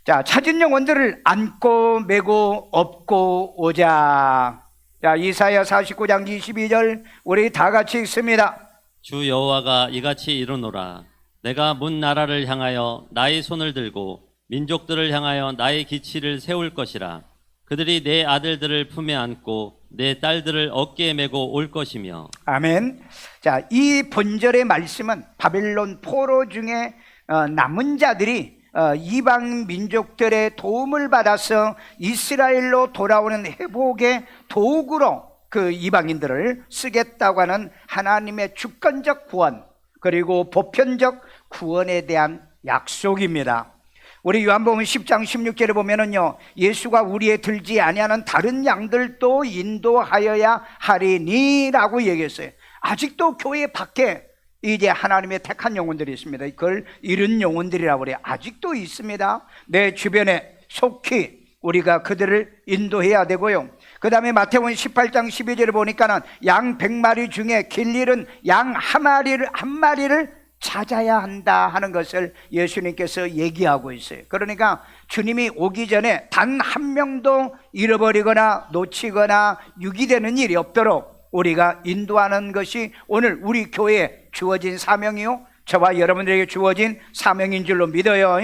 자, 찾은 영혼들을 안고 메고 업고 오자. 자, 이사야 49장 22절 우리 다 같이 읽습니다. 주 여호와가 이같이 이르노라. 내가 문 나라를 향하여 나의 손을 들고 민족들을 향하여 나의 기치를 세울 것이라. 그들이 내 아들들을 품에 안고 내 딸들을 어깨에 메고 올 것이며. 아멘. 자, 이 본절의 말씀은 바벨론 포로 중에 남은 자들이 이방 민족들의 도움을 받아서 이스라엘로 돌아오는 회복의 도구로 그 이방인들을 쓰겠다고 하는 하나님의 주권적 구원, 그리고 보편적 구원에 대한 약속입니다. 우리 요한복음 10장 16절에 보면은요, 예수가 우리에 들지 아니하는 다른 양들도 인도하여야 하리니라고 얘기했어요. 아직도 교회 밖에 이제 하나님의 택한 영혼들이 있습니다. 그걸 잃은 영혼들이라고 그래요. 아직도 있습니다. 내 주변에 속히 우리가 그들을 인도해야 되고요. 그 다음에 마태복음 18장 12절에 보니까는 양 100마리 중에 길 잃은 양 한 마리를 찾아야 한다 하는 것을 예수님께서 얘기하고 있어요. 그러니까 주님이 오기 전에 단 한 명도 잃어버리거나 놓치거나 유기되는 일이 없도록 우리가 인도하는 것이 오늘 우리 교회에 주어진 사명이요, 저와 여러분들에게 주어진 사명인 줄로 믿어요.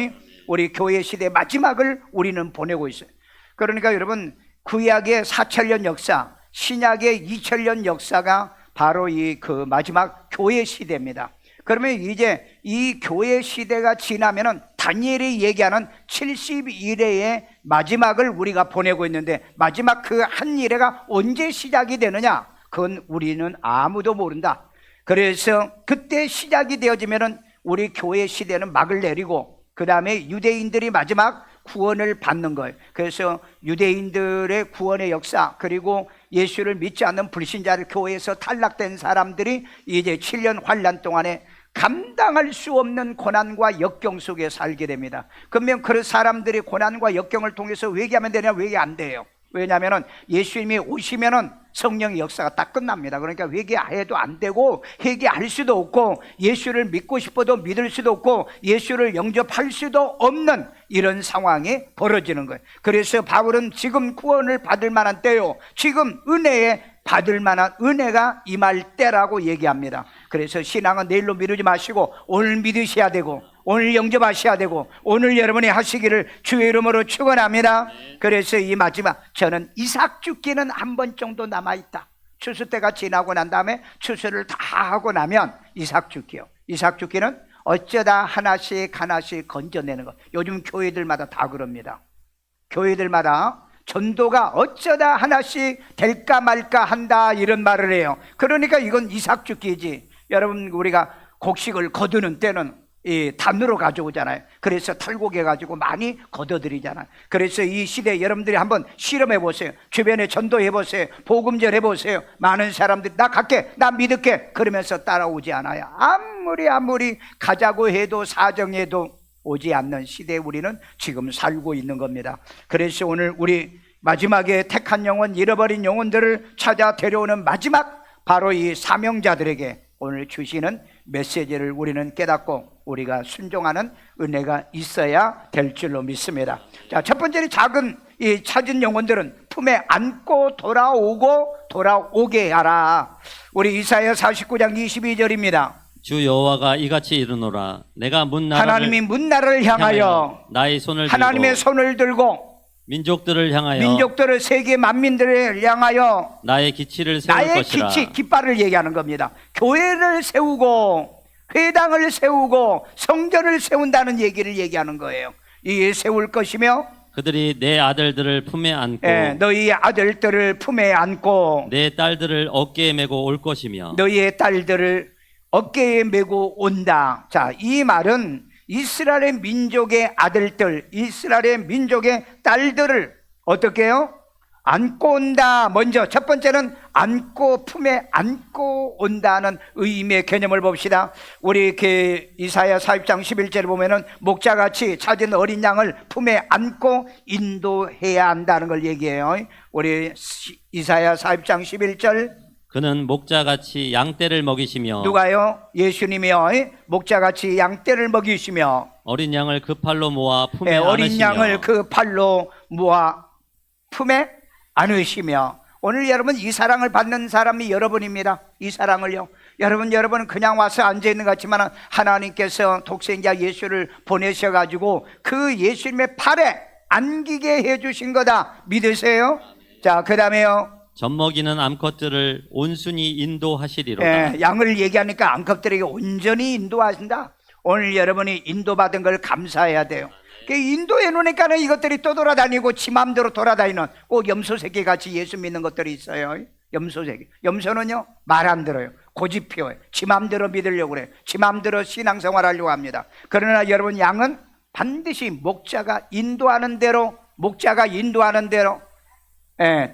우리 교회 시대 마지막을 우리는 보내고 있어요. 그러니까 여러분, 구약의 4,000년 역사, 신약의 2,000년 역사가 바로 이 그 마지막 교회 시대입니다. 그러면 이제 이 교회 시대가 지나면은 다니엘이 얘기하는 70일의 마지막을 우리가 보내고 있는데, 마지막 그 한 일회가 언제 시작이 되느냐? 그건 우리는 아무도 모른다. 그래서 그때 시작이 되어지면은 우리 교회 시대는 막을 내리고, 그 다음에 유대인들이 마지막 구원을 받는 거예요. 그래서 유대인들의 구원의 역사, 그리고 예수를 믿지 않는 불신자들, 교회에서 탈락된 사람들이 이제 7년 환란 동안에 감당할 수 없는 고난과 역경 속에 살게 됩니다. 그러면 그 사람들이 고난과 역경을 통해서 회개하면 되냐? 회개 안 돼요. 왜냐하면 예수님이 오시면은 성령의 역사가 딱 끝납니다. 그러니까 회개해도 안 되고 회개할 수도 없고 예수를 믿고 싶어도 믿을 수도 없고 예수를 영접할 수도 없는 이런 상황이 벌어지는 거예요. 그래서 바울은 지금 구원을 받을 만한 때요, 지금 은혜에 받을 만한 은혜가 임할 때라고 얘기합니다. 그래서 신앙은 내일로 미루지 마시고 오늘 믿으셔야 되고 오늘 영접하셔야 되고 오늘 여러분이 하시기를 주의 이름으로 축원합니다. 그래서 이 마지막, 저는 이삭 죽기는 한 번 정도 남아있다. 추수 때가 지나고 난 다음에 추수를 다 하고 나면 이삭 죽기요. 이삭 죽기는 어쩌다 하나씩 건져내는 것. 요즘 교회들마다 다 그럽니다. 교회들마다 전도가 어쩌다 하나씩 될까 말까 한다 이런 말을 해요. 그러니까 이건 이삭 죽기지. 여러분, 우리가 곡식을 거두는 때는 이 단으로 가져오잖아요. 그래서 탈곡해 가지고 많이 걷어들이잖아요. 그래서 이 시대에 여러분들이 한번 실험해 보세요. 주변에 전도해 보세요. 복음전 해 보세요. 많은 사람들이 나 갈게, 나 믿을게 그러면서 따라오지 않아요. 아무리 가자고 해도 사정해도 오지 않는 시대에 우리는 지금 살고 있는 겁니다. 그래서 오늘 우리 마지막에 택한 영혼, 잃어버린 영혼들을 찾아 데려오는 마지막, 바로 이 사명자들에게 오늘 주시는 메시지를 우리는 깨닫고 우리가 순종하는 은혜가 있어야 될 줄로 믿습니다. 자, 첫 번째는 작은 이 찾은 영혼들은 품에 안고 돌아오게 하라. 우리 이사야 49장 22절입니다. 주 여호와가 이같이 이르노라. 내가 문 나라를 하나님이 문 나라를 향하여 나의 손을 하나님의 들고 손을 들고 민족들을 향하여 민족들을, 세계 만민들을 향하여 나의 기치를 세울 나의 것이라. 깃발을 얘기하는 겁니다. 교회를 세우고 회당을 세우고 성전을 세운다는 얘기를 얘기하는 거예요. 이 세울 것이며 그들이 내 아들들을 품에 안고 너희 아들들을 품에 안고 내 딸들을 어깨에 메고 올 것이며 너희의 딸들을 어깨에 메고 온다. 자, 이 말은 이스라엘의 민족의 아들들, 이스라엘의 민족의 딸들을 어떻게 해요? 안고 온다. 먼저 첫 번째는 안고, 품에 안고 온다는 의미의 개념을 봅시다. 우리 이렇게 이사야 40장 11절에 보면은 목자같이 찾은 어린 양을 품에 안고 인도해야 한다는 걸 얘기해요. 우리 이사야 40장 11절 그는 목자같이 양떼를 먹이시며 누가요? 예수님이요. 목자같이 양떼를 먹이시며 어린 양을 그 팔로 모아 품에 예, 어린 안으시며 양을 그 팔로 모아 품에 안으시며. 오늘 여러분 이 사랑을 받는 사람이 여러분입니다. 이 사랑을요. 여러분은 그냥 와서 앉아있는 것 같지만 하나님께서 독생자 예수를 보내셔가지고 그 예수님의 팔에 안기게 해주신 거다. 믿으세요? 자, 그 다음에요. 젖먹이는 암컷들을 온순히 인도하시리로다. 예, 양을 얘기하니까 암컷들에게 온전히 인도하신다. 오늘 여러분이 인도받은 걸 감사해야 돼요. 인도해 놓으니까는 이것들이 또 돌아다니고 지 맘대로 돌아다니는 꼭 염소 새끼 같이 예수 믿는 것들이 있어요. 염소 새끼. 염소는요 말 안 들어요. 고집 피워요. 지 맘대로 믿으려고 그래요. 지 맘대로 신앙생활 하려고 합니다. 그러나 여러분 양은 반드시 목자가 인도하는 대로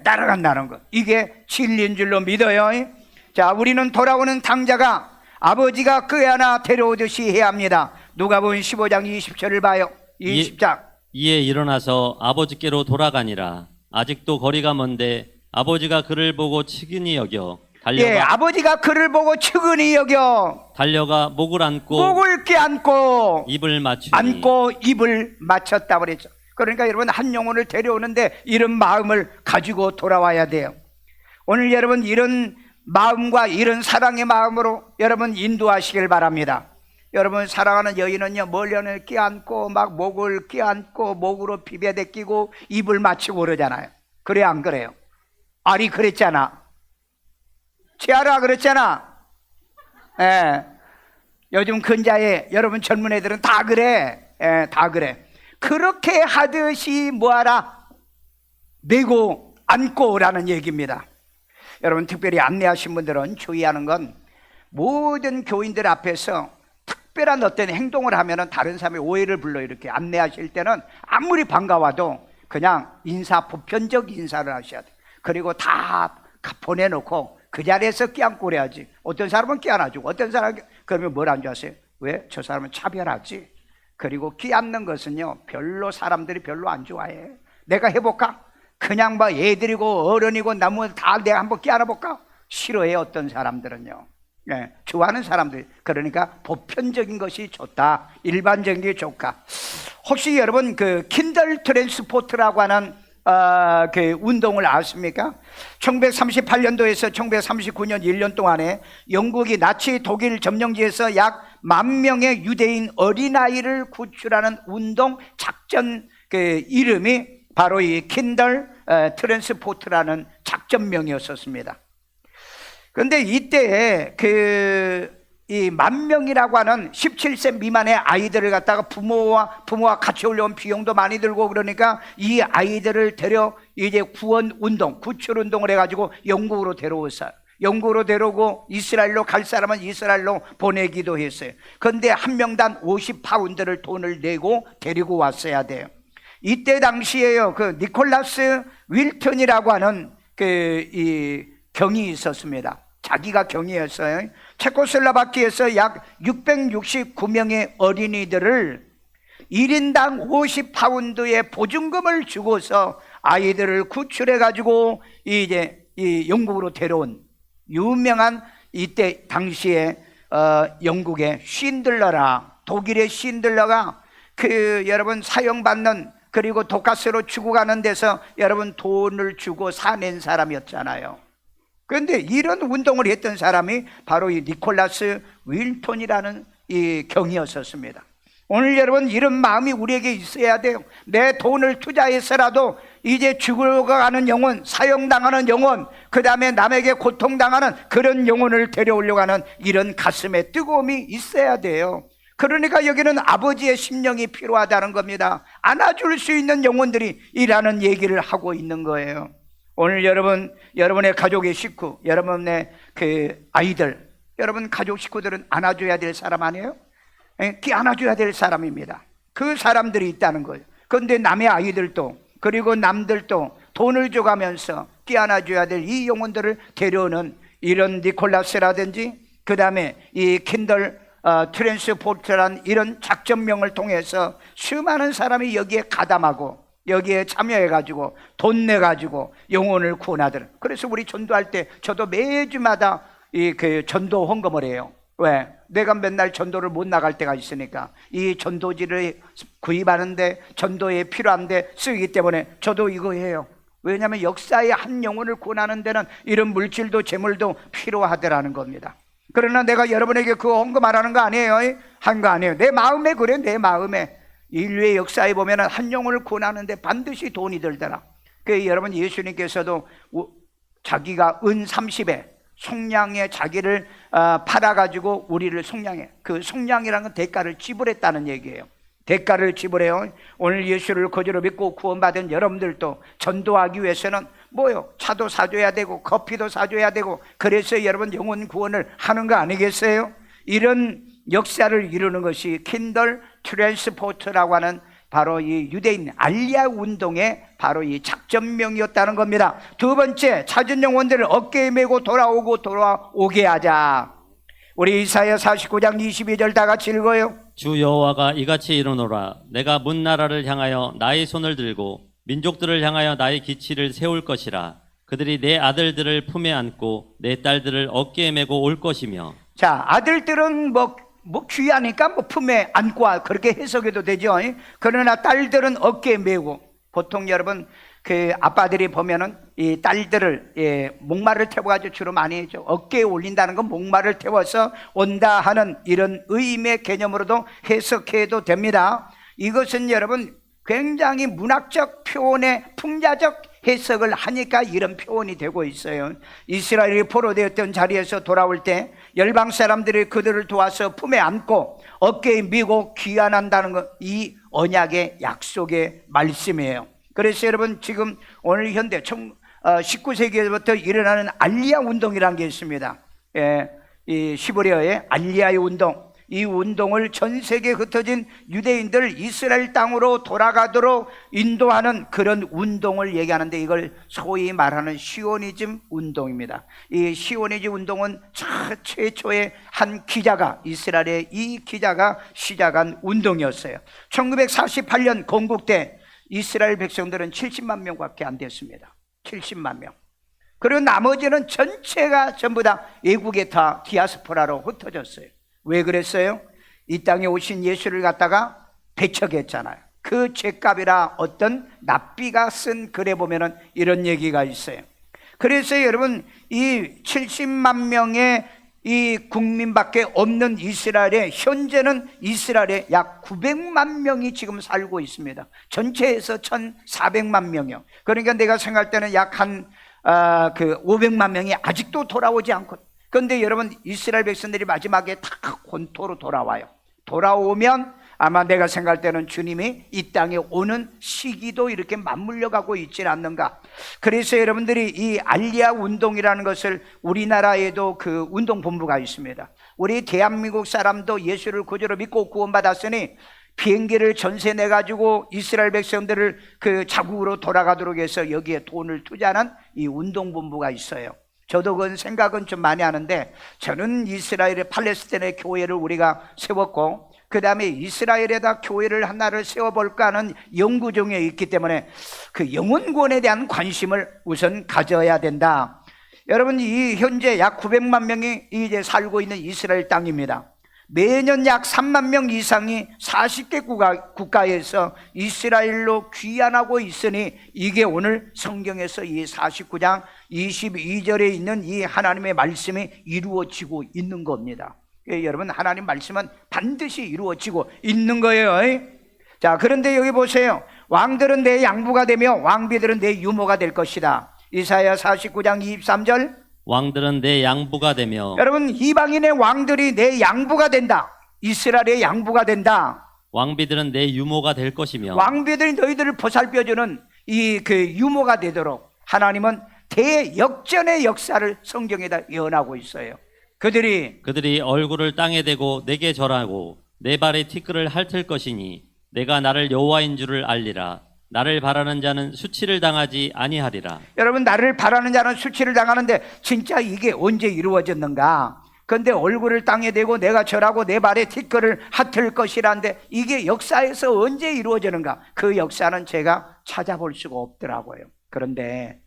따라간다는 것. 이게 진리인 줄로 믿어요. 자, 우리는 돌아오는 당자가 아버지가 그 애 하나 데려오듯이 해야 합니다. 누가복음 15장 20절을 봐요. 20장. 이에 일어나서 아버지께로 돌아가니라. 아직도 거리가 먼데 아버지가 그를 보고 측은히 여겨 아버지가 그를 보고 측은히 여겨 달려가 목을 안고 목을 껴안고 입을 맞추니 안고 입을 맞췄다 그랬죠. 그러니까 여러분 한 영혼을 데려오는데 이런 마음을 가지고 돌아와야 돼요. 오늘 여러분 이런 마음과 이런 사랑의 마음으로 여러분 인도하시길 바랍니다. 여러분 사랑하는 여인은요 멀리는 껴안고 막 목을 껴안고 목으로 비벼대 끼고 입을 맞추고 그러잖아요. 그래 안 그래요? 아리 그랬잖아. 치아라 그랬잖아. 예. 요즘 근자에 여러분 젊은 애들은 다 그래. 예, 다 그래. 그렇게 하듯이 뭐하라? 메고 안고라는 얘기입니다. 여러분 특별히 안내하신 분들은 주의하는 건 모든 교인들 앞에서 특별한 어떤 행동을 하면은 다른 사람의 오해를 불러. 이렇게 안내하실 때는 아무리 반가워도 그냥 보편적 인사를 하셔야 돼요. 그리고 다 보내놓고 그 자리에서 껴안고 그래야지. 어떤 사람은 껴안아주고 어떤 사람은 그러면 뭘 안 좋아하세요? 왜? 저 사람은 차별하지. 그리고 껴안는 것은요 사람들이 별로 안 좋아해. 내가 해볼까? 그냥 막 애들이고 어른이고 나무 다 내가 한번 껴안아볼까? 싫어해. 어떤 사람들은요. 네, 좋아하는 사람들. 그러니까 보편적인 것이 좋다. 일반적인 게 좋다. 혹시 여러분 그 킨들 트랜스포트라고 하는 그 운동을 아십니까? 1938년도에서 1939년 1년 동안에 영국이 나치 독일 점령지에서 약 10,000명의 유대인 어린아이를 구출하는 운동 작전 그 이름이 바로 이 킨들 트랜스포트라는 작전명이었었습니다. 그런데 이때 이 10,000명이라고 하는 17세 미만의 아이들을 갖다가 부모와 같이 올려온 비용도 많이 들고 그러니까 이 아이들을 이제 구원 운동, 구출 운동을 해가지고 영국으로 데려오어요. 영국으로 데려오고 이스라엘로 갈 사람은 이스라엘로 보내기도 했어요. 그런데 한 명당 50파운드를 돈을 내고 데리고 왔어야 돼요. 이때 당시에요 그 니콜라스 윌턴이라고 하는 이 경이 있었습니다. 자기가 경이었어요. 체코슬로바키아에서 약 669명의 어린이들을 1인당 50파운드의 보증금을 주고서 아이들을 구출해 가지고 이제 이 영국으로 데려온 유명한 이때 당시에 영국의 쉰들러라, 독일의 쉰들러가 여러분 사형받는 그리고 독가스로 죽어가는 데서 여러분 돈을 주고 사낸 사람이었잖아요. 그런데 이런 운동을 했던 사람이 바로 이 니콜라스 윌턴이라는 이 경이었었습니다. 오늘 여러분 이런 마음이 우리에게 있어야 돼요. 내 돈을 투자해서라도 이제 죽어가는 영혼, 사형당하는 영혼, 그 다음에 남에게 고통당하는 그런 영혼을 데려오려고 하는 이런 가슴에 뜨거움이 있어야 돼요. 그러니까 여기는 아버지의 심령이 필요하다는 겁니다. 안아줄 수 있는 영혼들이 이라는 얘기를 하고 있는 거예요. 오늘 여러분의 가족의 식구, 여러분의 그 아이들, 여러분 가족 식구들은 안아줘야 될 사람 아니에요? 안아줘야 될 사람입니다. 그 사람들이 있다는 거예요. 그런데 남의 아이들도 그리고 남들도 돈을 줘가면서 끼안아줘야 될 이 영혼들을 데려오는 이런 니콜라스라든지 그 다음에 이 킨들 트랜스포트라는 이런 작전명을 통해서 수많은 사람이 여기에 가담하고 여기에 참여해가지고 돈 내가지고 영혼을 구원하더라. 그래서 우리 전도할 때 저도 매주마다 그 전도 헌금을 해요. 왜? 내가 맨날 전도를 못 나갈 때가 있으니까 이 전도지를 구입하는데 전도에 필요한데 쓰기 때문에 저도 이거 해요. 왜냐하면 역사의 한 영혼을 구원하는 데는 이런 물질도 재물도 필요하더라는 겁니다. 그러나 내가 여러분에게 그 헌금하라는 거 아니에요. 한 거 아니에요. 내 마음에 그래. 내 마음에. 인류의 역사에 보면 한 영혼을 구원하는데 반드시 돈이 들더라. 그 여러분 예수님께서도 자기가 은 30에 속량에 자기를 팔아가지고 우리를 속량해. 그 속량이라는 건 대가를 지불했다는 얘기예요. 대가를 지불해요. 오늘 예수를 거저로 믿고 구원받은 여러분들도 전도하기 위해서는 뭐요? 차도 사줘야 되고 커피도 사줘야 되고 그래서 여러분 영혼 구원을 하는 거 아니겠어요? 이런 역사를 이루는 것이 킨들 트랜스포트라고 하는 바로 이 유대인 알리아 운동의 바로 이 작전명이었다는 겁니다. 두 번째, 찾은 영혼들을 어깨에 메고 돌아오게 하자. 우리 이사야 49장 22절 다 같이 읽어요. 주 여호와가 이같이 이르노라. 내가 문 나라를 향하여 나의 손을 들고 민족들을 향하여 나의 기치를 세울 것이라. 그들이 내 아들들을 품에 안고 내 딸들을 어깨에 메고 올 것이며. 자, 아들들은 뭐 귀하니까 뭐 품에 안고 그렇게 해석해도 되죠. 그러나 딸들은 어깨에 메고, 보통 여러분 그 아빠들이 보면은 이 딸들을 목마를 태워가지고 주로 많이 해죠. 어깨에 올린다는 건 목마를 태워서 온다 하는 이런 의미의 개념으로도 해석해도 됩니다. 이것은 여러분 굉장히 문학적 표현의 풍자적 해석을 하니까 이런 표현이 되고 있어요. 이스라엘이 포로되었던 자리에서 돌아올 때 열방 사람들이 그들을 도와서 품에 안고 어깨에 미고 귀환한다는 것, 이 언약의 약속의 말씀이에요. 그래서 여러분 지금 오늘 현대 19세기부터 일어나는 알리아 운동이라는 게 있습니다. 이 시베리아의 알리아의 운동, 이 운동을 전 세계에 흩어진 유대인들 이스라엘 땅으로 돌아가도록 인도하는 그런 운동을 얘기하는데 이걸 소위 말하는 시오니즘 운동입니다. 이 시오니즘 운동은 최초의 한 기자가, 이스라엘의 이 기자가 시작한 운동이었어요. 1948년 건국 때 이스라엘 백성들은 70만 명밖에 안 됐습니다. 70만 명. 그리고 나머지는 전체가 전부 다 외국에 다 디아스포라로 흩어졌어요. 왜 그랬어요? 이 땅에 오신 예수를 갖다가 배척했잖아요. 그 죄값이라 어떤 납비가 쓴 글에 보면은 이런 얘기가 있어요. 그래서 여러분 이 70만 명의 이 국민밖에 없는 이스라엘에 현재는 이스라엘에 약 900만 명이 지금 살고 있습니다. 전체에서 1,400만 명이요. 그러니까 내가 생각할 때는 약 한 500만 명이 아직도 돌아오지 않고, 그런데 여러분 이스라엘 백성들이 마지막에 다 본토로 돌아와요. 돌아오면 아마 내가 생각할 때는 주님이 이 땅에 오는 시기도 이렇게 맞물려 가고 있지 않는가. 그래서 여러분들이 이 알리아 운동이라는 것을, 우리나라에도 그 운동본부가 있습니다. 우리 대한민국 사람도 예수를 구주로 믿고 구원받았으니 비행기를 전세 내가지고 이스라엘 백성들을 그 자국으로 돌아가도록 해서 여기에 돈을 투자하는 이 운동본부가 있어요. 저도 그 생각은 좀 많이 하는데, 저는 이스라엘의 팔레스타인의 교회를 우리가 세웠고 그 다음에 이스라엘에다 교회를 하나를 세워볼까 하는 연구 중에 있기 때문에 그 영혼구원에 대한 관심을 우선 가져야 된다. 여러분 이 현재 약 900만 명이 이제 살고 있는 이스라엘 땅입니다. 매년 약 3만 명 이상이 40개 국가에서 이스라엘로 귀환하고 있으니 이게 오늘 성경에서 이 49장 22절에 있는 이 하나님의 말씀이 이루어지고 있는 겁니다. 여러분 하나님 말씀은 반드시 이루어지고 있는 거예요. 자, 그런데 여기 보세요. 왕들은 내 양부가 되며 왕비들은 내 유모가 될 것이다. 이사야 49장 23절. 왕들은 내 양부가 되며. 여러분 이방인의 왕들이 내 양부가 된다. 이스라엘의 양부가 된다. 왕비들은 내 유모가 될 것이며. 왕비들이 너희들을 보살펴주는 이 그 유모가 되도록 하나님은 대역전의 역사를 성경에다 예언하고 있어요. 그들이 얼굴을 땅에 대고 내게 절하고 내 발에 티끌을 핥을 것이니 내가 나를 여호와인 줄을 알리라. 나를 바라는 자는 수치를 당하지 아니하리라. 여러분 나를 바라는 자는 수치를 당하는데 진짜 이게 언제 이루어졌는가? 그런데 얼굴을 땅에 대고 내가 절하고 내 발에 티끌을 핥을 것이라는데 이게 역사에서 언제 이루어지는가? 그 역사는 제가 찾아볼 수가 없더라고요. 그런데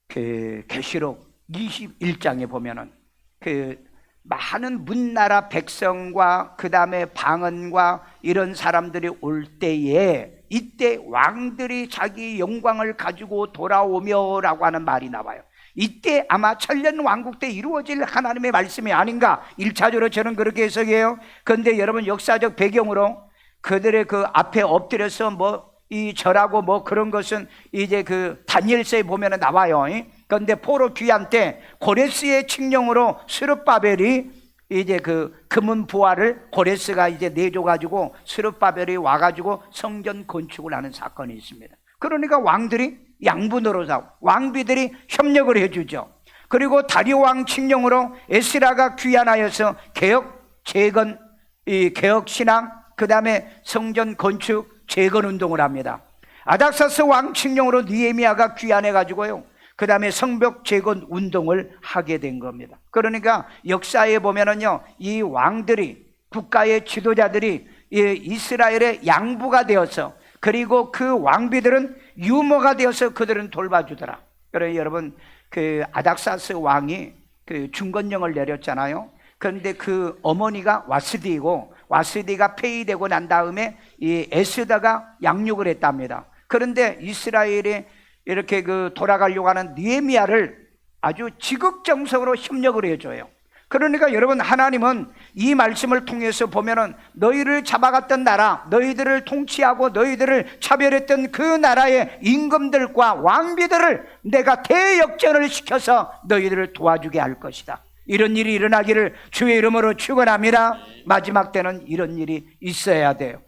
그 계시록 21장에 보면은 그 많은 문나라 백성과 그 다음에 방언과 이런 사람들이 올 때에 이때 왕들이 자기 영광을 가지고 돌아오며 라고 하는 말이 나와요. 이때 아마 천년 왕국 때 이루어질 하나님의 말씀이 아닌가 1차적으로 저는 그렇게 해석해요. 그런데 여러분 역사적 배경으로 그들의 그 앞에 엎드려서 뭐 이 절하고 뭐 그런 것은 이제 그 다니엘서에 보면 나와요. 그런데 포로 귀환 때 고레스의 칙령으로 스룹바벨이 이제 그 금은 부화를 고레스가 이제 내줘가지고 스룹바벨이 와가지고 성전 건축을 하는 사건이 있습니다. 그러니까 왕들이 양분으로 싸고 왕비들이 협력을 해주죠. 그리고 다리오 왕 칙령으로 에스라가 귀환하여서 개혁 재건, 이 개혁 신앙, 그 다음에 성전 건축 재건 운동을 합니다. 아닥사스 왕 칙령으로 느헤미야가 귀환해 가지고요, 그 다음에 성벽 재건 운동을 하게 된 겁니다. 그러니까 역사에 보면은요, 이 왕들이, 국가의 지도자들이 이스라엘의 양부가 되어서, 그리고 그 왕비들은 유모가 되어서 그들은 돌봐주더라. 그래서 여러분 그 아닥사스 왕이 그 중건령을 내렸잖아요. 그런데 그 어머니가 와스디이고 와스디가 폐위되고 난 다음에 이 에스더가 양육을 했답니다. 그런데 이스라엘이 이렇게 그 돌아가려고 하는 느헤미야를 아주 지극정성으로 협력을 해줘요. 그러니까 여러분 하나님은 이 말씀을 통해서 보면은 너희를 잡아갔던 나라, 너희들을 통치하고 너희들을 차별했던 그 나라의 임금들과 왕비들을 내가 대역전을 시켜서 너희들을 도와주게 할 것이다. 이런 일이 일어나기를 주의 이름으로 축원합니다. 마지막 때는 이런 일이 있어야 돼요.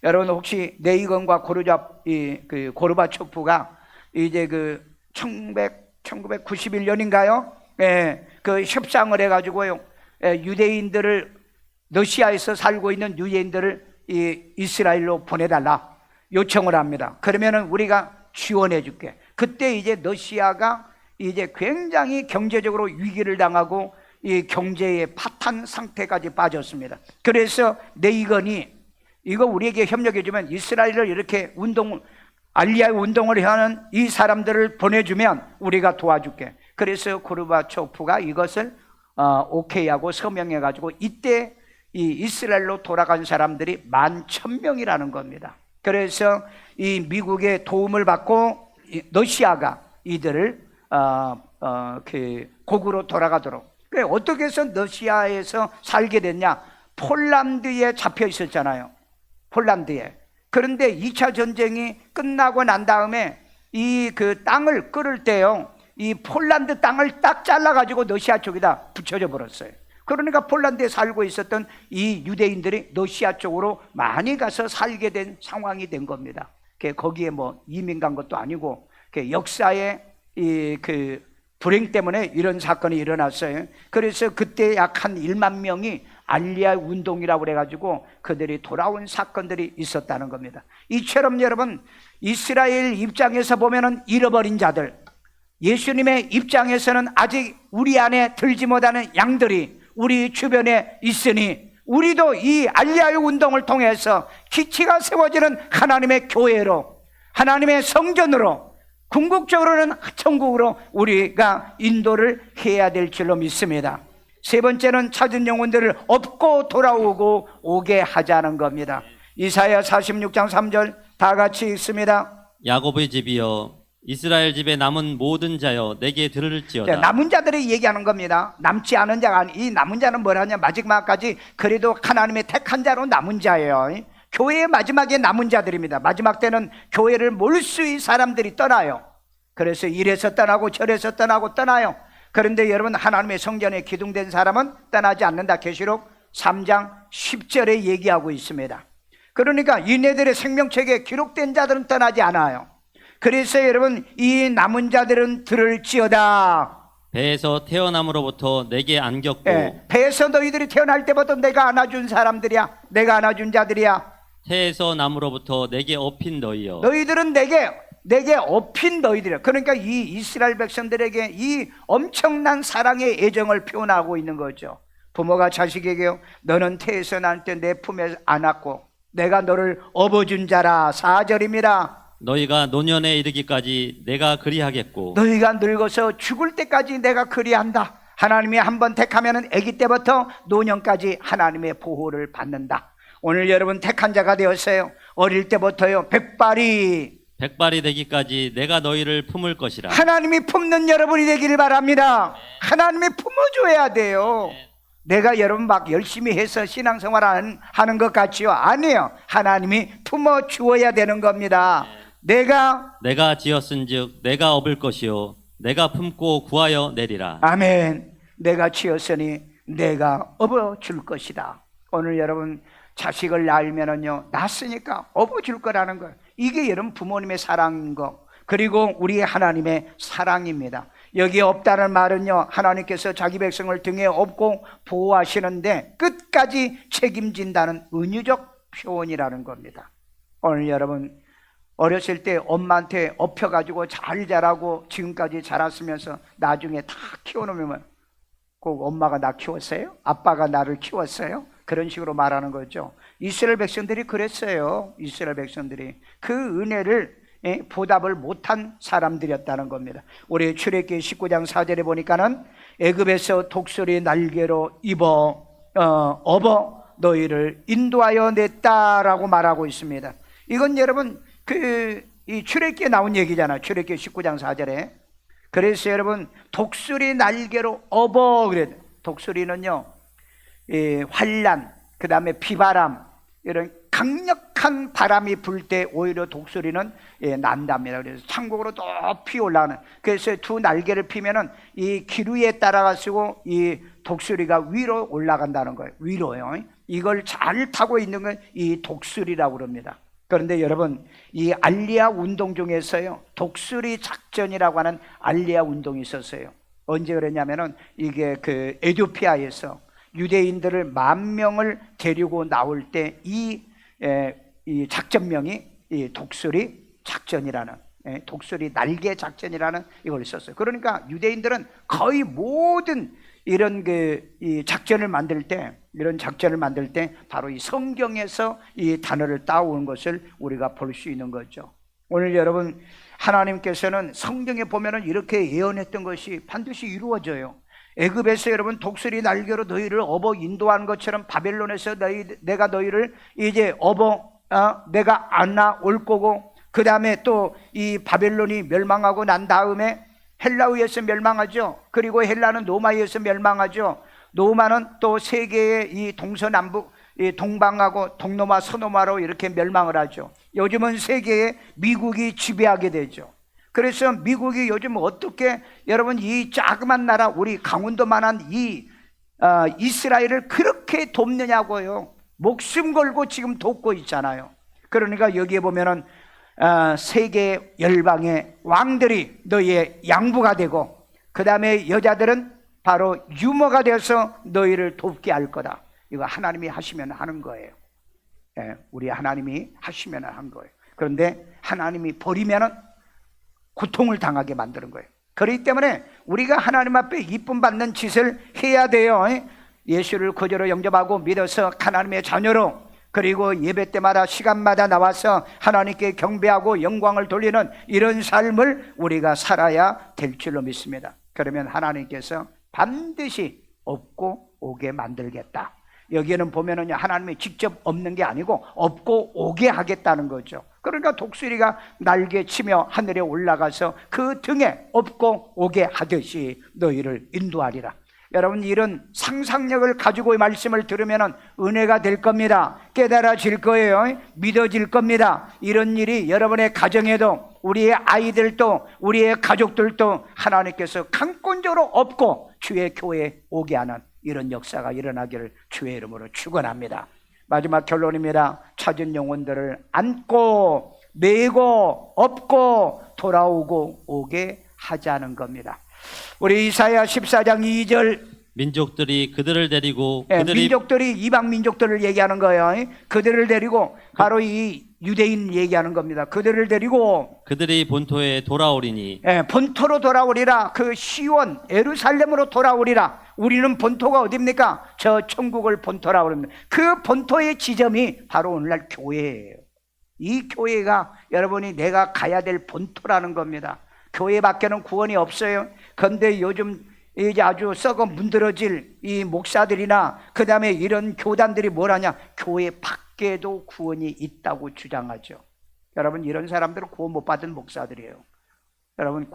여러분 혹시 네이건과 고르바초프가 이제 그 1991년인가요? 그 협상을 해가지고요, 유대인들을, 러시아에서 살고 있는 유대인들을 이스라엘로 보내달라 요청을 합니다. 그러면은 우리가 지원해 줄게. 그때 이제 러시아가 이제 굉장히 경제적으로 위기를 당하고 이 경제의 파탄 상태까지 빠졌습니다. 그래서 네이건이 이거 우리에게 협력해 주면 이스라엘을 이렇게 알리아 운동을 하는 이 사람들을 보내주면 우리가 도와줄게. 그래서 고르바초프가 이것을 오케이하고 서명해 가지고 이때 이 이스라엘로 돌아간 사람들이 11,000명이라는 겁니다. 그래서 이 미국의 도움을 받고 러시아가 이들을 그 고국으로 돌아가도록. 어떻게 해서 러시아에서 살게 됐냐? 폴란드에 잡혀 있었잖아요. 폴란드에. 그런데 2차 전쟁이 끝나고 난 다음에 이 그 땅을 끌을 때요, 이 폴란드 땅을 딱 잘라가지고 러시아 쪽에다 붙여져 버렸어요. 그러니까 폴란드에 살고 있었던 이 유대인들이 러시아 쪽으로 많이 가서 살게 된 상황이 된 겁니다. 거기에 뭐 이민 간 것도 아니고 역사의 그 불행 때문에 이런 사건이 일어났어요. 그래서 그때 약 한 1만 명이 알리아 운동이라고 그래가지고 그들이 돌아온 사건들이 있었다는 겁니다. 이처럼 여러분 이스라엘 입장에서 보면은 잃어버린 자들, 예수님의 입장에서는 아직 우리 안에 들지 못하는 양들이 우리 주변에 있으니 우리도 이 알리아 운동을 통해서 기치가 세워지는 하나님의 교회로, 하나님의 성전으로, 궁극적으로는 천국으로 우리가 인도를 해야 될 줄로 믿습니다. 세 번째는 찾은 영혼들을 업고 돌아오고 오게 하자는 겁니다. 이사야 46장 3절 다 같이 읽습니다. 야곱의 집이여 이스라엘 집에 남은 모든 자여 내게 들을지어다. 남은 자들이 얘기하는 겁니다. 남지 않은 자가 아니, 이 남은 자는 뭐라냐? 마지막까지 그래도 하나님의 택한 자로 남은 자예요. 교회의 마지막에 남은 자들입니다. 마지막 때는 교회를 몰수의 사람들이 떠나요. 그래서 이래서 떠나고 저래서 떠나요. 그런데 여러분 하나님의 성전에 기둥된 사람은 떠나지 않는다. 계시록 3장 10절에 얘기하고 있습니다. 그러니까 이네들의 생명책에 기록된 자들은 떠나지 않아요. 그래서 여러분 이 남은 자들은 들을지어다. 배에서 태어남으로부터 내게 안겼고, 배에서 너희들이 태어날 때부터 내가 안아준 사람들이야. 내가 안아준 자들이야. 태에서 남으로부터 내게 업힌 너희여 너희들은 내게 업힌 너희들이야. 그러니까 이 이스라엘 백성들에게 이 엄청난 사랑의 애정을 표현하고 있는 거죠. 부모가 자식에게요, 너는 태에서 날 때 내 품에 안았고 내가 너를 업어준 자라. 4절입니다. 너희가 노년에 이르기까지 내가 그리하겠고 너희가 늙어서 죽을 때까지 내가 그리한다. 하나님이 한번 택하면은 아기 때부터 노년까지 하나님의 보호를 받는다. 오늘 여러분 택한 자가 되었어요. 어릴 때부터요 백발이 되기까지 내가 너희를 품을 것이라. 하나님이 품는 여러분이 되기를 바랍니다. 하나님이 품어줘야 돼요. 내가 여러분 막 열심히 해서 신앙생활 하는 것 같지요? 아니에요. 하나님이 품어주어야 되는 겁니다. 내가 지었은즉 내가 업을 것이요 내가 품고 구하여 내리라. 아멘. 내가 지었으니 내가 업어줄 것이다. 오늘 여러분 자식을 낳으면은요 낳았으니까 업어줄 거라는 거예요. 이게 여러분 부모님의 사랑인 거, 그리고 우리 하나님의 사랑입니다. 여기에 없다는 말은요 하나님께서 자기 백성을 등에 업고 보호하시는데 끝까지 책임진다는 은유적 표현이라는 겁니다. 오늘 여러분 어렸을 때 엄마한테 업혀가지고 잘 자라고 지금까지 자랐으면서 나중에 다 키워놓으면 꼭 엄마가 나 키웠어요? 아빠가 나를 키웠어요? 그런 식으로 말하는 거죠. 이스라엘 백성들이 그랬어요. 이스라엘 백성들이 그 은혜를 보답을 못한 사람들이었다는 겁니다. 우리 출애굽기 19장 4절에 보니까는 애굽에서 독수리 날개로 업어 너희를 인도하여 냈다라고 말하고 있습니다. 이건 여러분 이 출애굽기에 나온 얘기잖아요. 출애굽기 19장 4절에. 그래서 여러분 독수리 날개로 업어 그래. 독수리는요 환란, 그 다음에 비바람, 이런 강력한 바람이 불 때 오히려 독수리는 난답니다. 그래서 천국으로 높이 올라가는. 그래서 두 날개를 피면은 이 기류에 따라가지고 이 독수리가 위로 올라간다는 거예요. 위로요. 이걸 잘 타고 있는 건 이 독수리라고 그럽니다. 그런데 여러분 이 알리아 운동 중에서요 독수리 작전이라고 하는 알리아 운동이 있었어요. 언제 그랬냐면은 이게 그 에티오피아에서 유대인들을 10,000명을 데리고 나올 때 이 작전명이 이 독수리 작전이라는, 독수리 날개 작전이라는 이걸 썼어요. 그러니까 유대인들은 거의 모든 이런 이 작전을 만들 때, 이런 작전을 만들 때 바로 이 성경에서 이 단어를 따온 것을 우리가 볼 수 있는 거죠. 오늘 여러분 하나님께서는 성경에 보면은 이렇게 예언했던 것이 반드시 이루어져요. 애굽에서 여러분 독수리 날개로 너희를 업어 인도한 것처럼 바벨론에서 내가 너희를 이제 내가 안아 올 거고, 그 다음에 또 이 바벨론이 멸망하고 난 다음에 헬라에 의해서 멸망하죠. 그리고 헬라는 로마에 의해서 멸망하죠. 로마는 또 세계의 이 동서남북, 이 동방하고 동로마 서노마로 이렇게 멸망을 하죠. 요즘은 세계에 미국이 지배하게 되죠. 그래서 미국이 요즘 어떻게 여러분 이 자그만 나라 우리 강원도만한 이 이스라엘을 그렇게 돕느냐고요. 목숨 걸고 지금 돕고 있잖아요. 그러니까 여기에 보면은 세계 열방의 왕들이 너희의 양부가 되고, 그 다음에 여자들은 바로 유모가 되어서 너희를 돕게 할 거다. 이거 하나님이 하시면 하는 거예요. 우리 하나님이 하시면 한 거예요. 그런데 하나님이 버리면은 고통을 당하게 만드는 거예요. 그렇기 때문에 우리가 하나님 앞에 이쁨 받는 짓을 해야 돼요. 예수를 구주로 영접하고 믿어서 하나님의 자녀로, 그리고 예배 때마다 시간마다 나와서 하나님께 경배하고 영광을 돌리는 이런 삶을 우리가 살아야 될 줄로 믿습니다. 그러면 하나님께서 반드시 업고 오게 만들겠다. 여기에는 보면은 하나님이 직접 업는 게 아니고 업고 오게 하겠다는 거죠. 그러니까 독수리가 날개 치며 하늘에 올라가서 그 등에 업고 오게 하듯이 너희를 인도하리라. 여러분 이런 상상력을 가지고 이 말씀을 들으면 은혜가 될 겁니다. 깨달아질 거예요. 믿어질 겁니다. 이런 일이 여러분의 가정에도, 우리의 아이들도, 우리의 가족들도 하나님께서 강권적으로 업고 주의 교회에 오게 하는 이런 역사가 일어나기를 주의 이름으로 축원합니다. 마지막 결론입니다. 찾은 영혼들을 안고 메고 업고 돌아오고 오게 하자는 겁니다. 우리 이사야 14장 2절, 민족들이 그들을 데리고 민족들이 이방 민족들을 얘기하는 거예요. 그들을 데리고 바로 이 유대인 얘기하는 겁니다. 그들을 데리고 그들이 본토에 돌아오리니, 본토로 돌아오리라. 그 시온 예루살렘으로 돌아오리라. 우리는 본토가 어디입니까? 저 천국을 본토라고 합니다. 그 본토의 지점이 바로 오늘날 교회예요. 이 교회가 여러분이 내가 가야 될 본토라는 겁니다. 교회 밖에는 구원이 없어요. 그런데 요즘 이제 아주 썩어 문드러질 이 목사들이나 그 다음에 이런 교단들이 뭘 하냐, 교회 밖에도 구원이 있다고 주장하죠. 여러분, 이런 사람들은 구원 못 받은 목사들이에요. 여러분,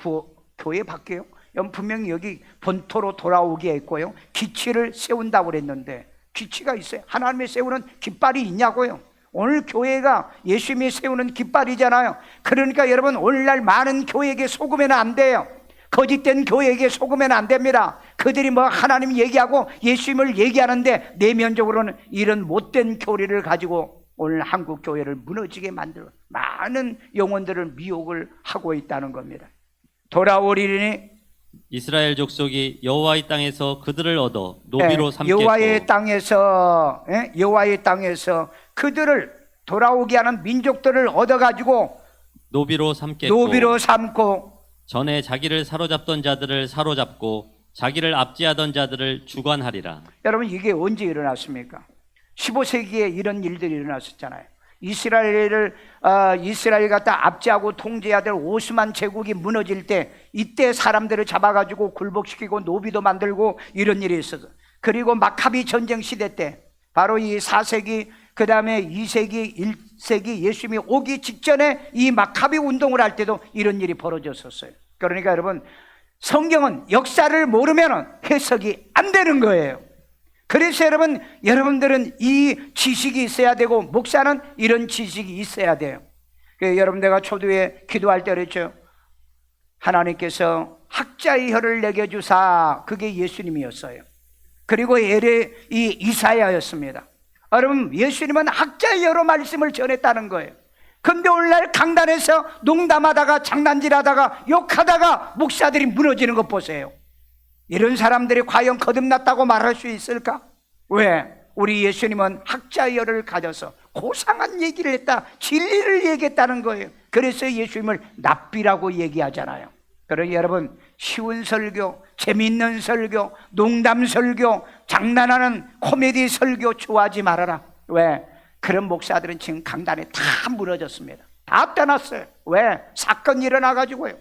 교회 밖에요? 분명히 여기 본토로 돌아오게 했고요, 기치를 세운다고 그랬는데 기치가 있어요? 하나님이 세우는 깃발이 있냐고요? 오늘 교회가 예수님이 세우는 깃발이잖아요. 그러니까 여러분, 오늘날 많은 교회에게 속으면 안 돼요. 거짓된 교회에게 속으면 안 됩니다. 그들이 뭐 하나님 얘기하고 예수님을 얘기하는데 내면적으로는 이런 못된 교리를 가지고 오늘 한국 교회를 무너지게 만들어 많은 영혼들을 미혹을 하고 있다는 겁니다. 돌아오리니 이스라엘 족속이 여호와의 땅에서 그들을 얻어 노비로 삼겠고 여호와의 땅에서 그들을 돌아오게 하는 민족들을 얻어가지고 노비로 삼고 전에 자기를 사로잡던 자들을 사로잡고 자기를 압제하던 자들을 주관하리라. 여러분, 이게 언제 일어났습니까? 15세기에 이런 일들이 일어났었잖아요. 이스라엘 갖다 압제하고 통제해야 될 오스만 제국이 무너질 때, 이때 사람들을 잡아가지고 굴복시키고 노비도 만들고 이런 일이 있었어요. 그리고 마카비 전쟁 시대 때, 바로 이 4세기, 그 다음에 2세기, 1세기 예수님이 오기 직전에 이 마카비 운동을 할 때도 이런 일이 벌어졌었어요. 그러니까 여러분, 성경은 역사를 모르면 해석이 안 되는 거예요. 그래서 여러분들은 이 지식이 있어야 되고, 목사는 이런 지식이 있어야 돼요. 여러분, 내가 초두에 기도할 때 그랬죠. 하나님께서 학자의 혀를 내게 주사, 그게 예수님이었어요. 그리고 이 이사야였습니다. 여러분, 예수님은 학자의 혀로 말씀을 전했다는 거예요. 근데 오늘날 강단에서 농담하다가 장난질하다가 욕하다가 목사들이 무너지는 것 보세요. 이런 사람들이 과연 거듭났다고 말할 수 있을까? 왜? 우리 예수님은 학자의 혀를 가져서 고상한 얘기를 했다, 진리를 얘기했다는 거예요. 그래서 예수님을 납비라고 얘기하잖아요. 그러니 여러분, 쉬운 설교, 재미있는 설교, 농담 설교, 장난하는 코미디 설교 좋아하지 말아라. 왜? 그런 목사들은 지금 강단에 다 무너졌습니다. 다 떠났어요. 왜? 사건이 일어나가지고요.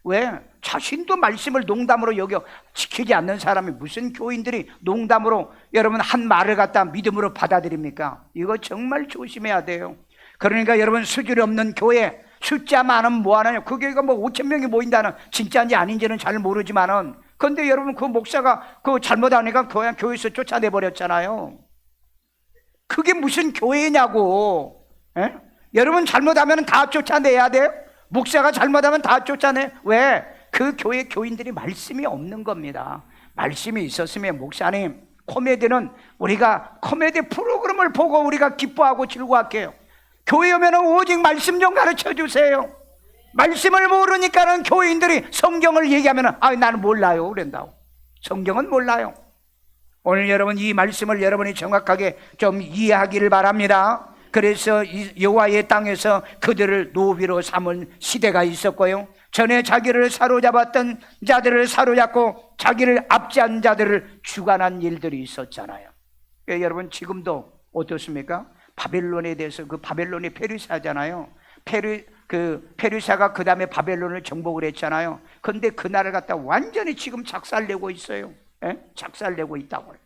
왜? 자신도 말씀을 농담으로 여겨 지키지 않는 사람이 무슨 교인들이 농담으로 여러분 한 말을 갖다 믿음으로 받아들입니까? 이거 정말 조심해야 돼요. 그러니까 여러분, 수준이 없는 교회, 숫자 많으면 뭐하나요? 그 교회가 뭐 5천 명이 모인다는, 진짜인지 아닌지는 잘 모르지만은, 근데 여러분 그 목사가 그 잘못하니까 교회에서 쫓아내버렸잖아요. 그게 무슨 교회냐고. 에? 여러분 잘못하면 다 쫓아내야 돼요? 목사가 잘못하면 다 쫓아내. 왜? 그 교회 교인들이 말씀이 없는 겁니다. 말씀이 있었으면, 목사님, 코미디는 우리가 코미디 프로그램을 보고 우리가 기뻐하고 즐거워할게요. 교회 오면 오직 말씀 좀 가르쳐 주세요. 말씀을 모르니까는 교인들이 성경을 얘기하면 나는 몰라요 그런다고. 성경은 몰라요. 오늘 여러분, 이 말씀을 여러분이 정확하게 좀 이해하기를 바랍니다. 그래서 여호와의 땅에서 그들을 노비로 삼은 시대가 있었고요, 전에 자기를 사로잡았던 자들을 사로잡고 자기를 압제한 자들을 주관한 일들이 있었잖아요. 여러분, 지금도 어떻습니까? 바벨론에 대해서, 그 바벨론이 페르시아잖아요. 페르시아가 그 다음에 바벨론을 정복을 했잖아요. 근데 그 나라를 갖다 완전히 지금 작살내고 있어요. 작살내고 있다고요.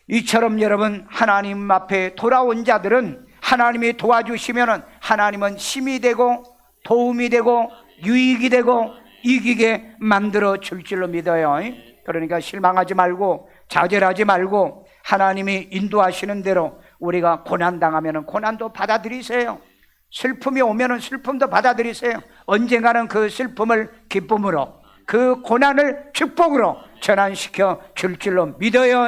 이처럼 여러분, 하나님 앞에 돌아온 자들은 하나님이 도와주시면은 하나님은 힘이 되고 도움이 되고 유익이 되고 이기게 만들어 줄 줄로 믿어요. 그러니까 실망하지 말고 좌절하지 말고 하나님이 인도하시는 대로 우리가 고난당하면은 고난도 받아들이세요. 슬픔이 오면은 슬픔도 받아들이세요. 언젠가는 그 슬픔을 기쁨으로, 그 고난을 축복으로 전환시켜 줄 줄로 믿어요.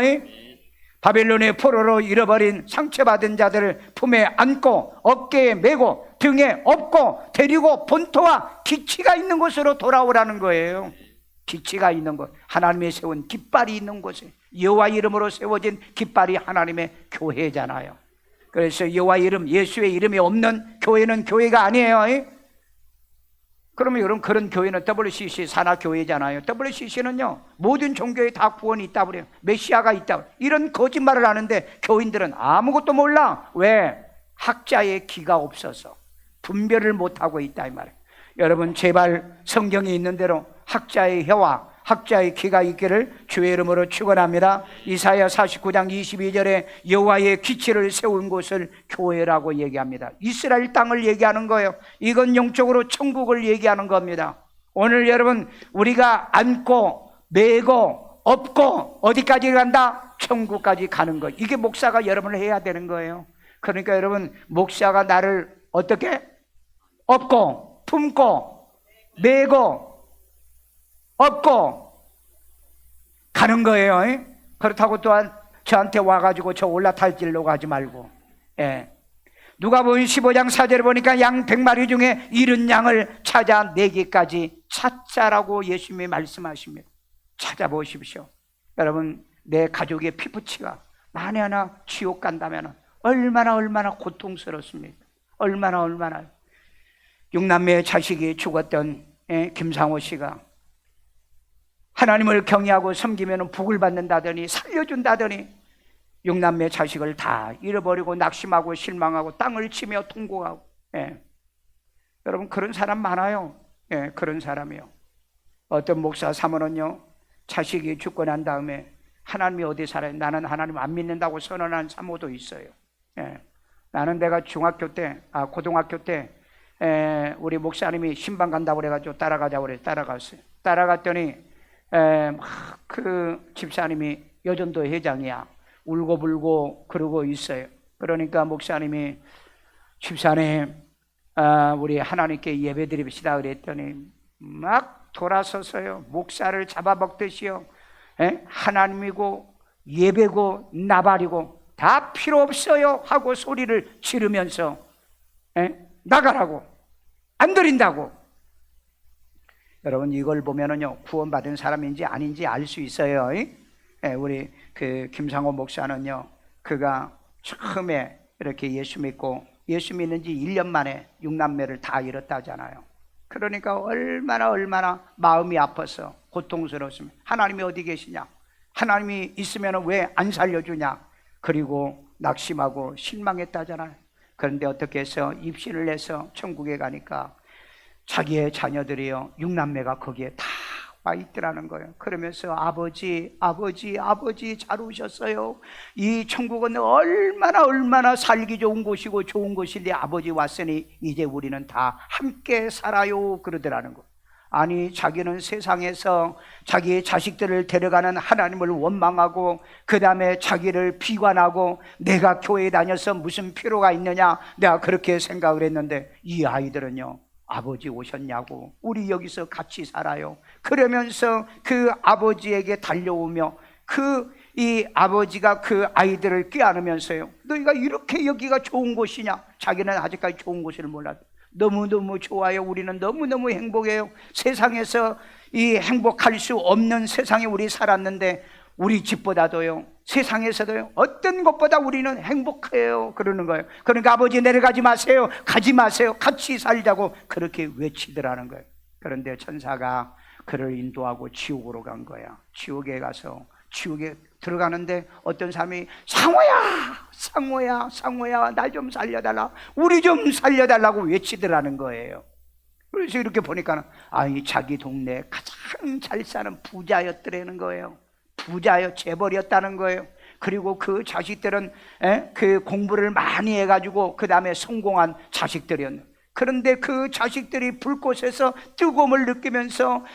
바벨론의 포로로 잃어버린 상처받은 자들을 품에 안고 어깨에 메고 등에 업고 데리고 본토와 기치가 있는 곳으로 돌아오라는 거예요. 기치가 있는 곳, 하나님이 세운 깃발이 있는 곳에, 여호와 이름으로 세워진 깃발이 하나님의 교회잖아요. 그래서 여호와 이름, 예수의 이름이 없는 교회는 교회가 아니에요. 그러면 여러분, 그런 교회는 WCC 산하교회잖아요. WCC는요 모든 종교에 다 구원이 있다고 그래요. 메시아가 있다고, 이런 거짓말을 하는데 교인들은 아무것도 몰라. 왜? 학자의 기가 없어서 분별을 못하고 있다 이 말이에요. 여러분 제발 성경에 있는 대로 학자의 혀와 학자의 기가 있기를 주의 이름으로 축원합니다. 이사야 49장 22절에 여호와의 기치를 세운 곳을 교회라고 얘기합니다. 이스라엘 땅을 얘기하는 거예요. 이건 영적으로 천국을 얘기하는 겁니다. 오늘 여러분 우리가 안고 메고 업고 어디까지 간다? 천국까지 가는 거. 이게 목사가 여러분을 해야 되는 거예요. 그러니까 여러분 목사가 나를 어떻게 업고 품고 메고 업고 가는 거예요. 그렇다고 또한 저한테 와가지고 저 올라탈 길로 가지 말고. 누가복음 15장 4절에 보니까 양 100마리 중에 잃은 양을 찾아내기까지 찾자라고 예수님이 말씀하십니다. 찾아보십시오. 여러분 내 가족의 피부치가 만에 하나 지옥 간다면 얼마나 고통스럽습니까? 얼마나 6남매의 자식이 죽었던 김상호 씨가 하나님을 경외하고 섬기면 복을 받는다더니 살려준다더니 6남매 자식을 다 잃어버리고 낙심하고 실망하고 땅을 치며 통곡하고. 여러분 그런 사람 많아요. 그런 사람이요. 어떤 목사 사모는요 자식이 죽고 난 다음에 하나님이 어디 살아요? 나는 하나님 안 믿는다고 선언한 사모도 있어요. 나는 내가 고등학교 때 우리 목사님이 신방 간다고 그래가지고 따라가자고 그래 따라갔어요. 따라갔더니 그 집사님이 여전도 회장이야. 울고불고 그러고 있어요. 그러니까 목사님이 집사님 우리 하나님께 예배드립시다 그랬더니 막 돌아서서요 목사를 잡아먹듯이요 하나님이고 예배고 나발이고 다 필요 없어요 하고 소리를 지르면서 나가라고 안 드린다고. 여러분 이걸 보면은요 구원받은 사람인지 아닌지 알 수 있어요. 우리 그 김상호 목사는요 그가 처음에 이렇게 예수 믿고 예수 믿는 지 1년 만에 6남매를 다 잃었다잖아요. 그러니까 얼마나 마음이 아파서 고통스러웠습니다. 하나님이 어디 계시냐? 하나님이 있으면 왜 안 살려주냐? 그리고 낙심하고 실망했다잖아요. 그런데 어떻게 해서 입신을 해서 천국에 가니까 자기의 자녀들이요 6남매가 거기에 다 와 있더라는 거예요. 그러면서 아버지 잘 오셨어요. 이 천국은 얼마나 살기 좋은 곳이고 좋은 곳인데 아버지 왔으니 이제 우리는 다 함께 살아요 그러더라는 거예요. 아니 자기는 세상에서 자기의 자식들을 데려가는 하나님을 원망하고 그 다음에 자기를 비관하고 내가 교회에 다녀서 무슨 필요가 있느냐 내가 그렇게 생각을 했는데 이 아이들은요 아버지 오셨냐고 우리 여기서 같이 살아요 그러면서 그 아버지에게 달려오며 이 아버지가 그 아이들을 껴안으면서요 너희가 이렇게 여기가 좋은 곳이냐. 자기는 아직까지 좋은 곳을 몰랐어요. 너무너무 좋아요. 우리는 너무너무 행복해요. 세상에서 이 행복할 수 없는 세상에 우리 살았는데 우리 집보다도요 세상에서도요 어떤 것보다 우리는 행복해요 그러는 거예요. 그러니까 아버지 내려가지 마세요. 가지 마세요. 같이 살자고 그렇게 외치더라는 거예요. 그런데 천사가 그를 인도하고 지옥으로 간 거야. 지옥에 가서 지옥에 들어가는데 어떤 사람이 상호야 날 좀 살려달라 우리 좀 살려달라고 외치더라는 거예요. 그래서 이렇게 보니까 이 자기 동네 가장 잘 사는 부자였더라는 거예요. 부자요 재벌이었다는 거예요. 그리고 그 자식들은 그 공부를 많이 해가지고 그 다음에 성공한 자식들이었는데 그런데 그 자식들이 불꽃에서 뜨거움을 느끼면서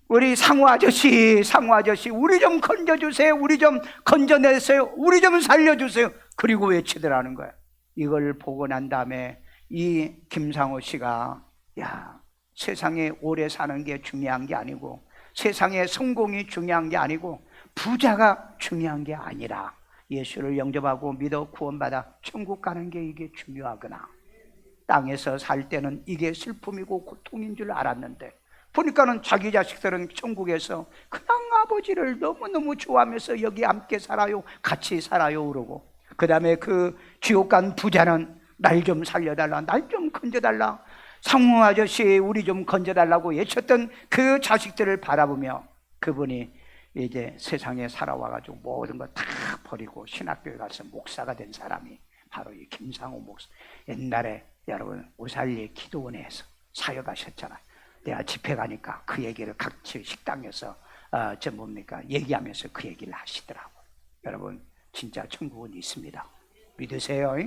우리 상우 아저씨 우리 좀 건져주세요. 우리 좀 건져내세요. 우리 좀 살려주세요. 그리고 외치더라는 거야. 이걸 보고 난 다음에 이 김상호 씨가 세상에 오래 사는 게 중요한 게 아니고 세상에 성공이 중요한 게 아니고 부자가 중요한 게 아니라 예수를 영접하고 믿어 구원받아 천국 가는 게 이게 중요하구나. 땅에서 살 때는 이게 슬픔이고 고통인 줄 알았는데 보니까는 자기 자식들은 천국에서 그냥 아버지를 너무너무 좋아하면서 여기 함께 살아요 같이 살아요 그러고 그 다음에 그 지옥 간 부자는 날 좀 살려달라 날 좀 건져달라 상무 아저씨 우리 좀 건져달라고 외쳤던 그 자식들을 바라보며 그분이 이제 세상에 살아와가지고 모든 거 다 버리고 신학교에 가서 목사가 된 사람이 바로 이 김상호 목사. 옛날에 여러분 오살리 기도원에서 사역하셨잖아요. 내가 집회 가니까 그 얘기를 각 식당에서 얘기하면서 그 얘기를 하시더라고요. 여러분 진짜 천국은 있습니다. 믿으세요?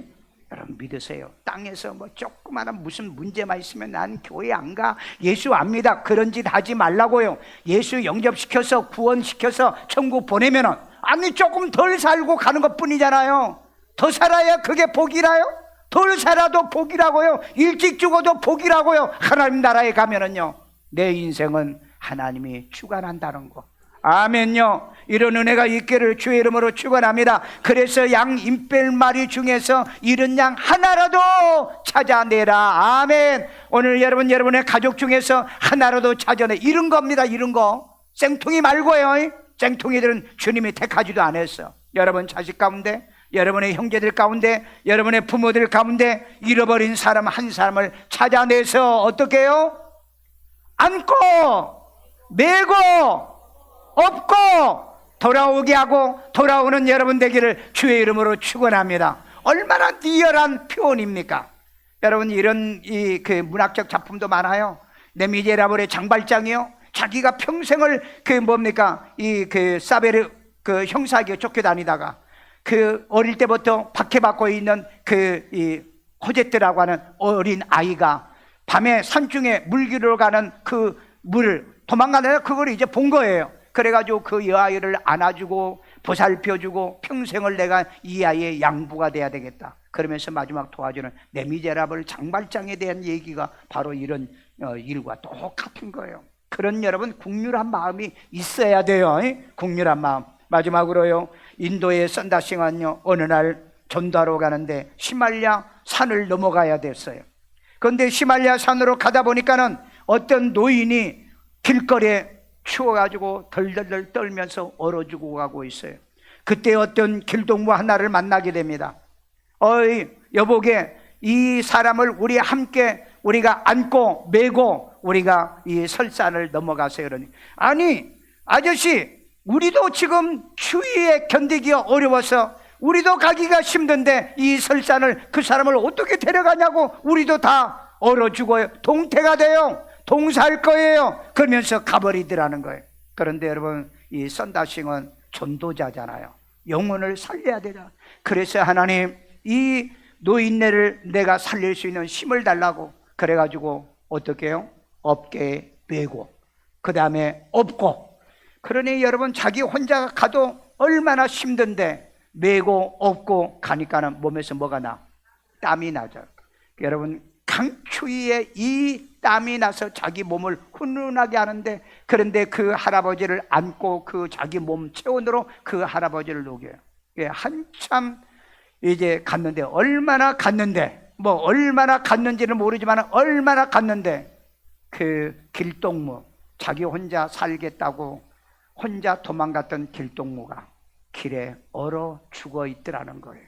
여러분 믿으세요. 땅에서 뭐 조그마한 무슨 문제만 있으면 난 교회 안 가, 예수 안 믿어, 그런 짓 하지 말라고요. 예수 영접시켜서 구원시켜서 천국 보내면은 아니 조금 덜 살고 가는 것 뿐이잖아요. 더 살아야 그게 복이라요? 덜 살아도 복이라고요. 일찍 죽어도 복이라고요. 하나님 나라에 가면은요, 내 인생은 하나님이 주관한다는 거. 아멘요. 이런 은혜가 있기를 주의 이름으로 축원합니다. 그래서 양 인뺄마리 중에서 이른 양 하나라도 찾아내라. 아멘. 오늘 여러분의 가족 중에서 하나라도 찾아내. 잃은 겁니다. 잃은 거. 생통이 말고요. 생통이들은 주님이 택하지도 않았어. 여러분 자식 가운데, 여러분의 형제들 가운데, 여러분의 부모들 가운데 잃어버린 사람 한 사람을 찾아내서 어떻게 해요? 안고 메고 업고 돌아오게 하고 돌아오는 여러분 되기를 주의 이름으로 축원합니다. 얼마나 리얼한 표현입니까? 여러분 이런 그 문학적 작품도 많아요. 레미제라블의 장발장이요, 자기가 평생을 그 사베르 그 형사에게 쫓겨다니다가 그 어릴 때부터 박해받고 있는 이 코제트라고 하는 어린 아이가 밤에 산중에 물기로 가는 그 물을 도망가다가 그걸 이제 본 거예요. 그래가지고 그 여아이를 안아주고 보살펴주고 평생을 내가 이 아이의 양부가 돼야 되겠다, 그러면서 마지막 도와주는 레미제라블 장발장에 대한 얘기가 바로 이런 일과 똑같은 거예요. 그런 여러분 국률한 마음이 있어야 돼요. 국률한 마음. 마지막으로요, 인도의 선다싱은요 어느 날 전도하러 가는데 시말야 산을 넘어가야 됐어요. 그런데 시말야 산으로 가다 보니까는 어떤 노인이 길거리에 추워가지고 덜덜덜 떨면서 얼어 죽어 가고 있어요. 그때 어떤 길동무 하나를 만나게 됩니다. 어이 여보게, 이 사람을 우리가 안고 메고 우리가 이 설산을 넘어가세요. 그러니 아니 아저씨, 우리도 지금 추위에 견디기가 어려워서 우리도 가기가 힘든데 이 설산을 그 사람을 어떻게 데려가냐고, 우리도 다 얼어 죽어요. 동태가 돼요. 동사할 거예요. 그러면서 가버리더라는 거예요. 그런데 여러분 이 선다싱은 전도자잖아요. 영혼을 살려야 되잖아. 그래서 하나님 이 노인네를 내가 살릴 수 있는 힘을 달라고 그래가지고 어떻게 해요? 업계에 메고 그 다음에 업고. 그러니 여러분 자기 혼자 가도 얼마나 힘든데 메고 업고 가니까는 몸에서 뭐가 나? 땀이 나죠. 여러분 강추위에 이 땀이 나서 자기 몸을 훈훈하게 하는데, 그런데 그 할아버지를 안고 그 자기 몸 체온으로 그 할아버지를 녹여요. 한참 이제 갔는데, 얼마나 갔는지는 모르지만 얼마나 갔는데 그 길동무, 자기 혼자 살겠다고 혼자 도망갔던 길동무가 길에 얼어 죽어 있더라는 거예요.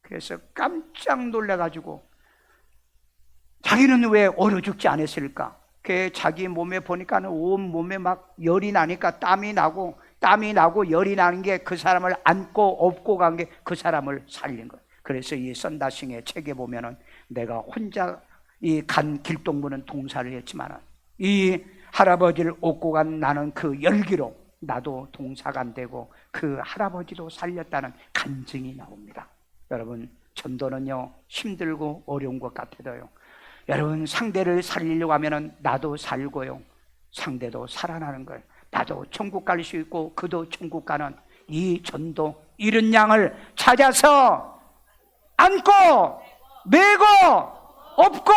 그래서 깜짝 놀라가지고 자기는 왜 얼어 죽지 않았을까? 그 자기 몸에 보니까는 온 몸에 막 열이 나니까 땀이 나고 열이 나는 게 그 사람을 안고 업고 간 게 그 사람을 살린 거예요. 그래서 이 선다싱의 책에 보면은 내가 혼자 이 간 길동무는 동사를 했지만 이 할아버지를 업고 간 나는 그 열기로 나도 동사가 안 되고 그 할아버지도 살렸다는 간증이 나옵니다. 여러분 전도는요 힘들고 어려운 것 같아도요, 여러분 상대를 살리려고 하면은 나도 살고요 상대도 살아나는 거예요. 나도 천국 갈 수 있고 그도 천국 가는 이 전도, 잃은 양을 찾아서 안고 메고 업고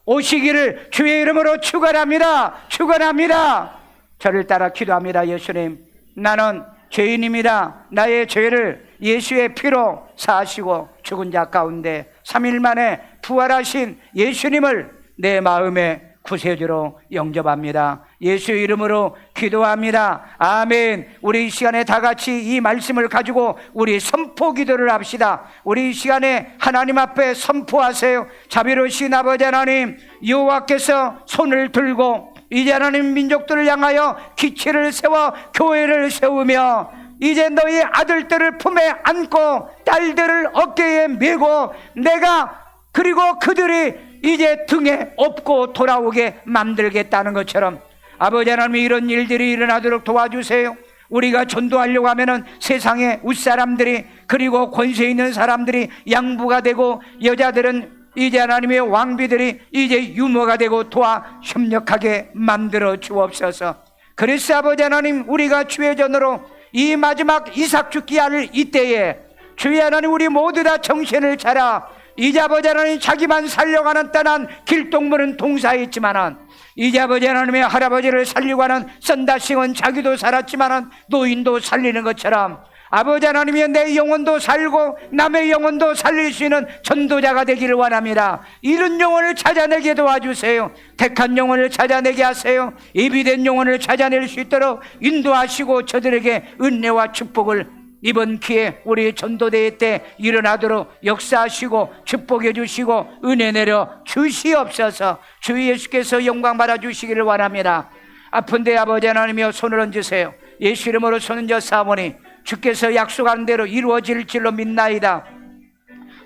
오시기를 주의 이름으로 축원합니다. 축원합니다. 저를 따라 기도합니다. 예수님, 나는 죄인입니다. 나의 죄를 예수의 피로 사하시고 죽은 자 가운데 3일 만에 부활하신 예수님을 내 마음의 구세주로 영접합니다. 예수 이름으로 기도합니다. 아멘. 우리 이 시간에 다 같이 이 말씀을 가지고 우리 선포 기도를 합시다. 우리 이 시간에 하나님 앞에 선포하세요. 자비로우신 아버지 하나님, 여호와께서 손을 들고 이제 하나님 민족들을 향하여 기치를 세워 교회를 세우며 이제 너희 아들들을 품에 안고 딸들을 어깨에 메고 내가 그리고 그들이 이제 등에 업고 돌아오게 만들겠다는 것처럼 아버지 하나님 이런 일들이 일어나도록 도와주세요. 우리가 전도하려고 하면은 세상의 윗사람들이 그리고 권세 있는 사람들이 양부가 되고 여자들은 이제 하나님의 왕비들이 이제 유모가 되고 도와 협력하게 만들어 주옵소서. 그래서 아버지 하나님 우리가 주의 전으로 이 마지막 이삭 죽기 할 이때에 주의 하나님 우리 모두 다 정신을 차려 이제 아버지 하나님 자기만 살려가는 떠난 길동무는 동사했지만은 이제 아버지 하나님의 할아버지를 살리고 하는 썬다싱은 자기도 살았지만은 노인도 살리는 것처럼 아버지 하나님이 내 영혼도 살고 남의 영혼도 살릴 수 있는 전도자가 되기를 원합니다. 이런 영혼을 찾아내게 도와주세요. 택한 영혼을 찾아내게 하세요. 예비된 영혼을 찾아낼 수 있도록 인도하시고 저들에게 은혜와 축복을 이번 기회에 우리 전도대회 때 일어나도록 역사하시고 축복해 주시고 은혜 내려 주시옵소서. 주 예수께서 영광 받아 주시기를 원합니다. 아픈데 아버지 하나님이여 손을 얹으세요. 예수 이름으로 손 얹어 사모니 주께서 약속한 대로 이루어질 줄로 믿나이다.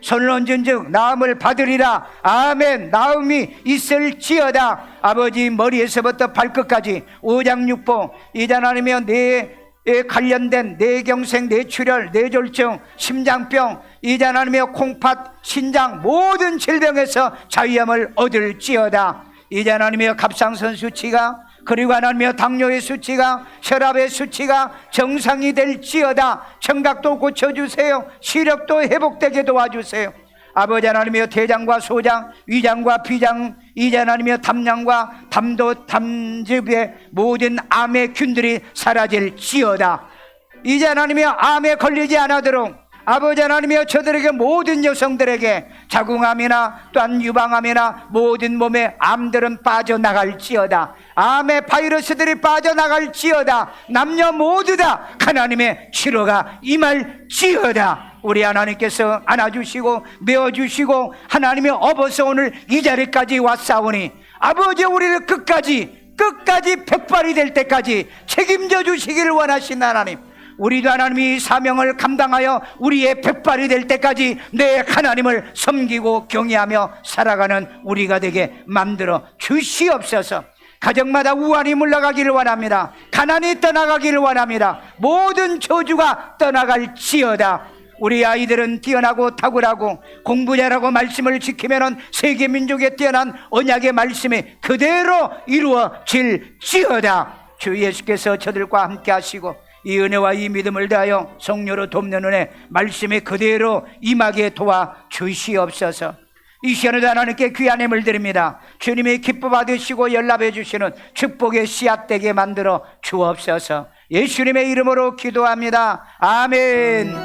손을 얹은 즉 나음을 받으리라. 아멘. 나음이 있을지어다. 아버지 머리에서부터 발끝까지 오장육부 이제 하나님이여 내 관련된 뇌경색, 뇌출혈, 뇌졸중, 심장병, 이제 하나님의 콩팥, 신장 모든 질병에서 자유함을 얻을지어다. 이제 하나님의 갑상선 수치가 그리고 하나님의 당뇨의 수치가 혈압의 수치가 정상이 될지어다. 청각도 고쳐주세요. 시력도 회복되게 도와주세요. 아버지 하나님의 대장과 소장, 위장과 비장, 이제 하나님의 담낭과 담도, 담즙의 모든 암의 균들이 사라질지어다. 이제 하나님의 암에 걸리지 않도록 아버지 하나님이여 저들에게 모든 여성들에게 자궁암이나 또한 유방암이나 모든 몸의 암들은 빠져나갈지어다. 암의 바이러스들이 빠져나갈지어다. 남녀 모두 다 하나님의 치료가 임할지어다. 우리 하나님께서 안아주시고 메어주시고 하나님의 업어서 오늘 이 자리까지 왔사오니 아버지 우리를 끝까지 백발이 될 때까지 책임져 주시기를 원하신 하나님, 우리도 하나님이 사명을 감당하여 우리의 백발이 될 때까지 내 하나님을 섬기고 경외하며 살아가는 우리가 되게 만들어 주시옵소서. 가정마다 우환이 물러가기를 원합니다. 가난이 떠나가기를 원합니다. 모든 저주가 떠나갈지어다. 우리 아이들은 뛰어나고 탁월하고 공부 잘하고 말씀을 지키면 세계 민족에 뛰어난 언약의 말씀이 그대로 이루어질지어다. 주 예수께서 저들과 함께 하시고 이 은혜와 이 믿음을 다하여 성령으로 돕는 은혜 말씀이 그대로 임하게 도와주시옵소서. 이 시간에도 하나님께 귀한 힘을 드립니다. 주님이 기뻐 받으시고 연락해 주시는 축복의 씨앗 되게 만들어 주옵소서. 예수님의 이름으로 기도합니다. 아멘.